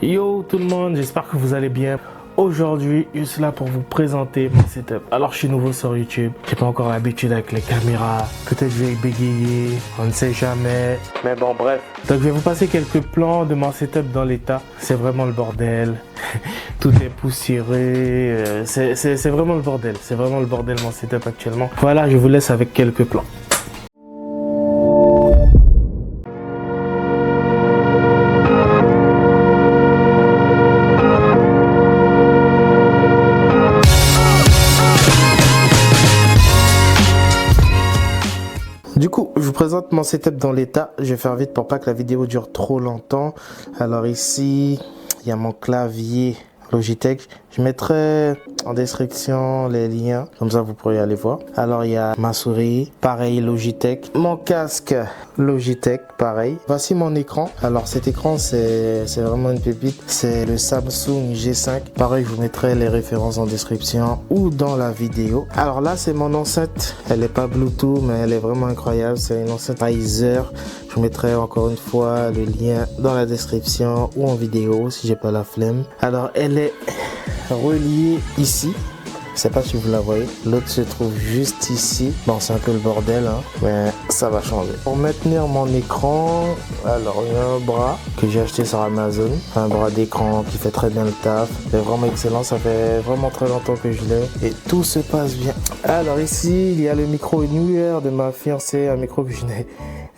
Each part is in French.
Yo tout le monde, j'espère que vous allez bien. Aujourd'hui, je suis là pour vous présenter mon setup. Alors, je suis nouveau sur YouTube. J'ai pas encore l'habitude avec les caméras. Peut-être je vais bégayer, on ne sait jamais. Mais bon, bref. Donc, je vais vous passer quelques plans de mon setup dans l'état. C'est vraiment le bordel. Tout est poussiéré. C'est vraiment le bordel. C'est vraiment le bordel mon setup actuellement. Voilà, je vous laisse avec quelques plans. Du coup, je vous présente mon setup dans l'état. Je vais faire vite pour pas que la vidéo dure trop longtemps. Alors ici, il y a mon clavier Logitech. Je mettrai en description les liens, comme ça vous pourrez aller voir. Alors il y a ma souris, pareil Logitech. Mon casque Logitech, pareil. Voici mon écran. Alors cet écran c'est vraiment une pépite. C'est le Samsung G5. Pareil, je vous mettrai les références en description ou dans la vidéo. Alors là c'est mon enceinte. Elle est pas Bluetooth mais elle est vraiment incroyable. C'est une enceinte Razer. Je vous mettrai encore une fois le lien dans la description ou en vidéo si j'ai pas la flemme. Alors elle est reliée ici. Je sais pas si vous la voyez. L'autre se trouve juste ici. Bon, c'est un peu le bordel, hein, mais ça va changer. Pour maintenir mon écran, alors il y a un bras que j'ai acheté sur Amazon. Un bras d'écran qui fait très bien le taf. C'est vraiment excellent. Ça fait vraiment très longtemps que je l'ai. Et tout se passe bien. Alors ici, il y a le micro Newer de ma fiancée. Un micro que je n'ai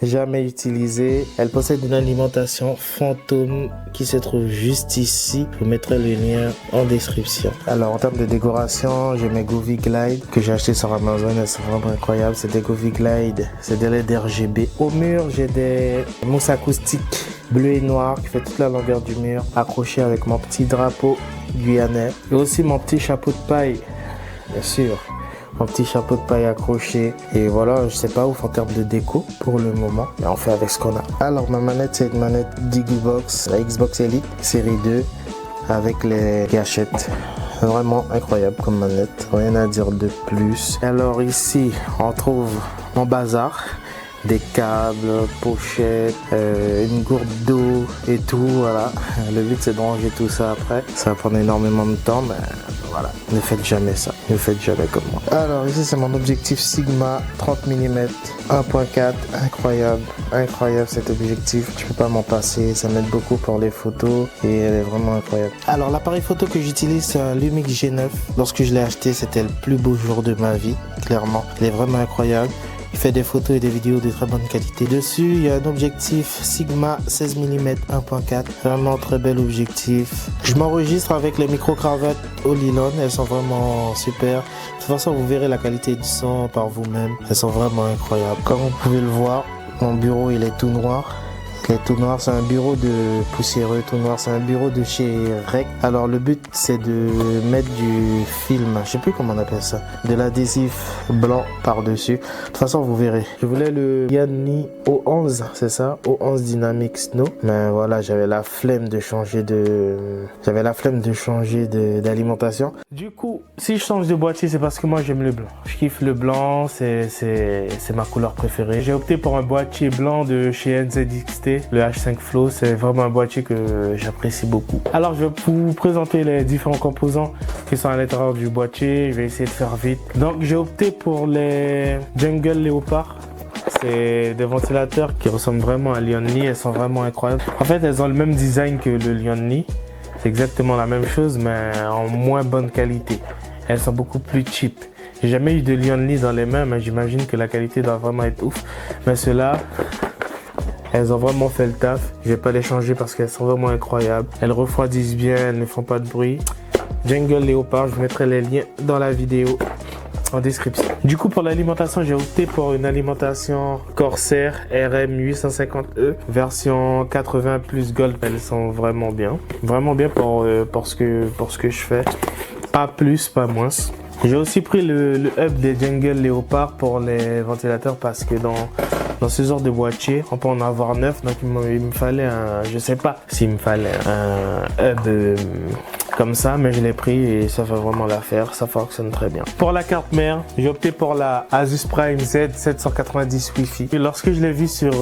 jamais utilisé. Elle possède une alimentation fantôme qui se trouve juste ici. Je vous mettrai le lien en description. Alors en termes de décoration, j'ai mes Govee Glide que j'ai acheté sur Amazon. Elles sont vraiment incroyables. C'est des Govee Glide, c'est des LED RGB. Au mur, j'ai des mousses acoustiques bleu et noir qui fait toute la longueur du mur, accroché avec mon petit drapeau guyanais. Et aussi mon petit chapeau de paille, bien sûr. Mon petit chapeau de paille accroché. Et voilà, je sais pas ouf en termes de déco pour le moment. Mais on fait avec ce qu'on a. Alors ma manette, c'est une manette Digibox, la Xbox Elite série 2 avec les gâchettes. Vraiment incroyable comme manette. Rien à dire de plus. Alors ici, on trouve mon bazar. Des câbles, pochettes, une gourde d'eau et tout, voilà. Le but c'est de ranger tout ça après. Ça va prendre énormément de temps, mais voilà. Ne faites jamais ça, ne faites jamais comme moi. Alors ici c'est mon objectif Sigma 30 mm 1.4, incroyable, incroyable cet objectif. Je peux pas m'en passer, ça m'aide beaucoup pour les photos et elle est vraiment incroyable. Alors l'appareil photo que j'utilise c'est un Lumix G9. Lorsque je l'ai acheté c'était le plus beau jour de ma vie, clairement. Il est vraiment incroyable. Il fait des photos et des vidéos de très bonne qualité. Dessus, il y a un objectif Sigma 16 mm 1.4. Vraiment très bel objectif. Je m'enregistre avec les micro-cravates Olilon. Elles sont vraiment super. De toute façon, vous verrez la qualité du son par vous-même. Elles sont vraiment incroyables. Comme vous pouvez le voir, mon bureau, il est tout noir. Il est tout noir, c'est un bureau de poussiéreux, tout noir, c'est un bureau de chez Rec. Alors le but c'est de mettre du film, je sais plus comment on appelle ça, de l'adhésif blanc par-dessus. De toute façon vous verrez. Je voulais le Yanni O11, c'est ça, O11 Dynamic Snow. Mais voilà, j'avais la flemme de changer d'alimentation. Du coup, si je change de boîtier, c'est parce que moi j'aime le blanc. Je kiffe le blanc, c'est ma couleur préférée. J'ai opté pour un boîtier blanc de chez NZXT. Le H5 Flow, c'est vraiment un boîtier que j'apprécie beaucoup. Alors je vais vous présenter les différents composants qui sont à l'intérieur du boîtier. Je vais essayer de faire vite. Donc j'ai opté pour les Jungle Leopard. C'est des ventilateurs qui ressemblent vraiment à Lion-Li. Elles sont vraiment incroyables. En fait, elles ont le même design que le Lion-Li. C'est exactement la même chose, mais en moins bonne qualité. Elles sont beaucoup plus cheap. J'ai jamais eu de Lion-Li dans les mains, mais j'imagine que la qualité doit vraiment être ouf. Mais ceux-là, elles ont vraiment fait le taf. Je vais pas les changer parce qu'elles sont vraiment incroyables. Elles refroidissent bien, elles ne font pas de bruit. Jungle Leopard, je vous mettrai les liens dans la vidéo en description. Du coup, pour l'alimentation, j'ai opté pour une alimentation Corsair RM850E version 80 plus Gold. Elles sont vraiment bien pour ce que je fais. Pas plus, pas moins. J'ai aussi pris le hub des Jungle Leopard pour les ventilateurs parce que dans ce genre de boîtier, on peut en avoir 9, donc il me fallait je sais pas s'il me fallait un hub comme ça, mais je l'ai pris et ça fait vraiment l'affaire, ça fonctionne très bien. Pour la carte mère, j'ai opté pour la Asus Prime Z790 Wi-Fi. Et lorsque je l'ai vu sur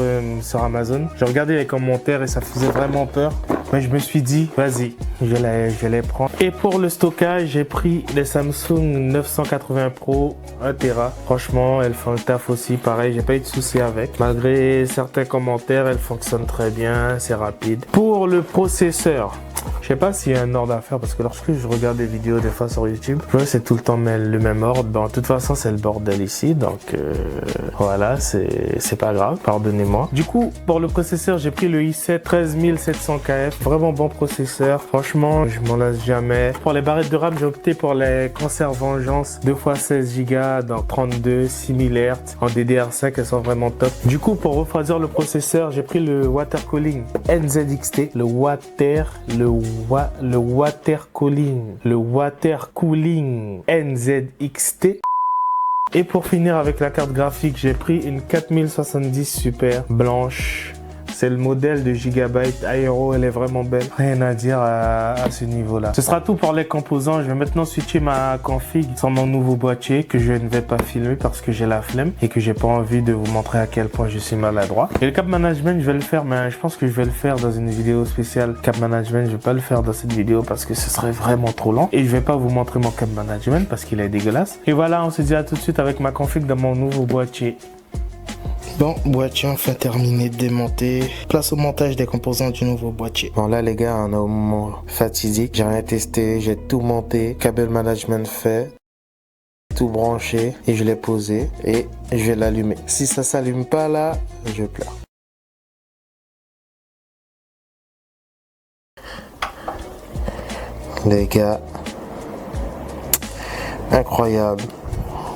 Amazon, j'ai regardé les commentaires et ça faisait vraiment peur. Mais je me suis dit, vas-y, je vais les prendre. Et pour le stockage, j'ai pris les Samsung 980 Pro 1 Tera. Franchement, elles font le taf aussi. Pareil, j'ai pas eu de soucis avec. Malgré certains commentaires, elles fonctionnent très bien, c'est rapide. Pour le processeur, je sais pas s'il y a un ordre à faire parce que lorsque je regarde des vidéos des fois sur YouTube, je vois que c'est tout le temps le même ordre. Bon, de toute façon, c'est le bordel ici, donc voilà, c'est pas grave, pardonnez-moi. Du coup, pour le processeur, j'ai pris le i7 13700KF, vraiment bon processeur. Franchement, je m'en lasse jamais. Pour les barrettes de RAM, j'ai opté pour les Corsair Vengeance 2x16 Go dans 32 6000 Hz en DDR5, elles sont vraiment top. Du coup, pour refroidir le processeur, j'ai pris le water cooling NZXT, le water cooling NZXT. Et pour finir avec la carte graphique, j'ai pris une 4070 Super blanche. C'est le modèle de Gigabyte Aero, elle est vraiment belle. Rien à dire à ce niveau-là. Ce sera tout pour les composants. Je vais maintenant switcher ma config sur mon nouveau boîtier que je ne vais pas filmer parce que j'ai la flemme et que j'ai pas envie de vous montrer à quel point je suis maladroit. Et le cap management, je vais le faire, mais je pense que je vais le faire dans une vidéo spéciale. Cap management, je vais pas le faire dans cette vidéo parce que ce serait vraiment trop long. Et je vais pas vous montrer mon cap management parce qu'il est dégueulasse. Et voilà, on se dit à tout de suite avec ma config dans mon nouveau boîtier. Bon, boîtier enfin terminé de démonter. Place au montage des composants du nouveau boîtier. Bon là les gars, on est au moment fatidique. J'ai rien testé, j'ai tout monté. Câble management fait. Tout branché et je l'ai posé et je vais l'allumer. Si ça s'allume pas là, je pleure. Les gars, incroyable.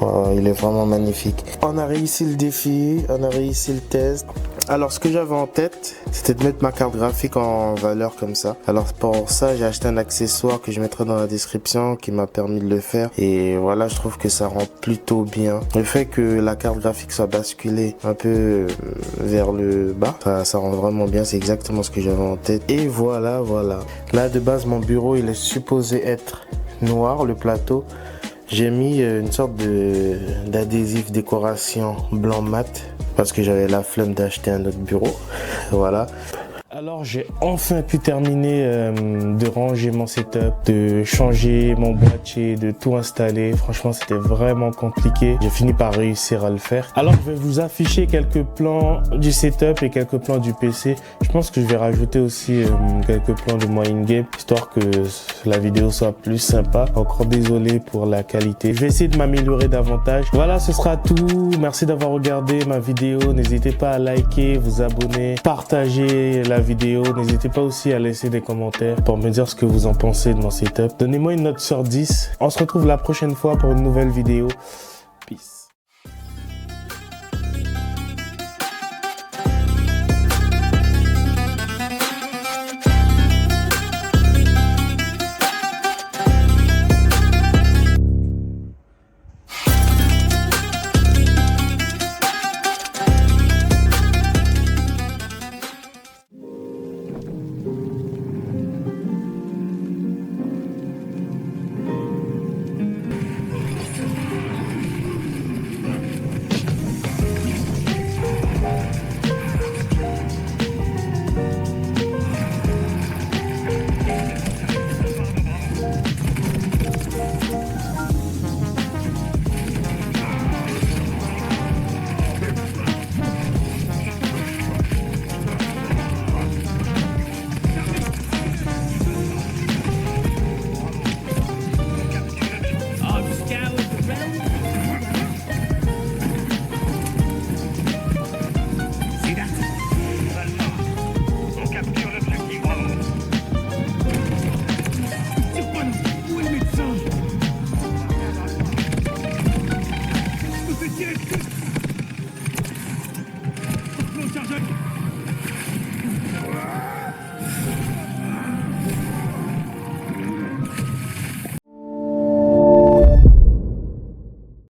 Oh, il est vraiment magnifique. On a réussi le défi, on a réussi le test. Alors ce que j'avais en tête, c'était de mettre ma carte graphique en valeur comme ça. Alors pour ça, j'ai acheté un accessoire que je mettrai dans la description qui m'a permis de le faire. Et voilà, je trouve que ça rend plutôt bien. Le fait que la carte graphique soit basculée un peu vers le bas, ça rend vraiment bien. C'est exactement ce que j'avais en tête. Et voilà. Là de base, mon bureau, il est supposé être noir, le plateau. J'ai mis une sorte d'adhésif décoration blanc mat parce que j'avais la flemme d'acheter un autre bureau. Voilà. Alors j'ai enfin pu terminer de ranger mon setup, de changer mon boîtier, de tout installer. Franchement c'était vraiment compliqué. J'ai fini par réussir à le faire. Alors je vais vous afficher quelques plans du setup et quelques plans du PC. Je pense que je vais rajouter aussi quelques plans de moi in-game, histoire que la vidéo soit plus sympa. Encore désolé pour la qualité. Je vais essayer de m'améliorer davantage. Voilà, ce sera tout. Merci d'avoir regardé ma vidéo. N'hésitez pas à liker, vous abonner, partager la vidéo. N'hésitez pas aussi à laisser des commentaires pour me dire ce que vous en pensez de mon setup. Donnez-moi une note sur 10. On se retrouve la prochaine fois pour une nouvelle vidéo. Peace.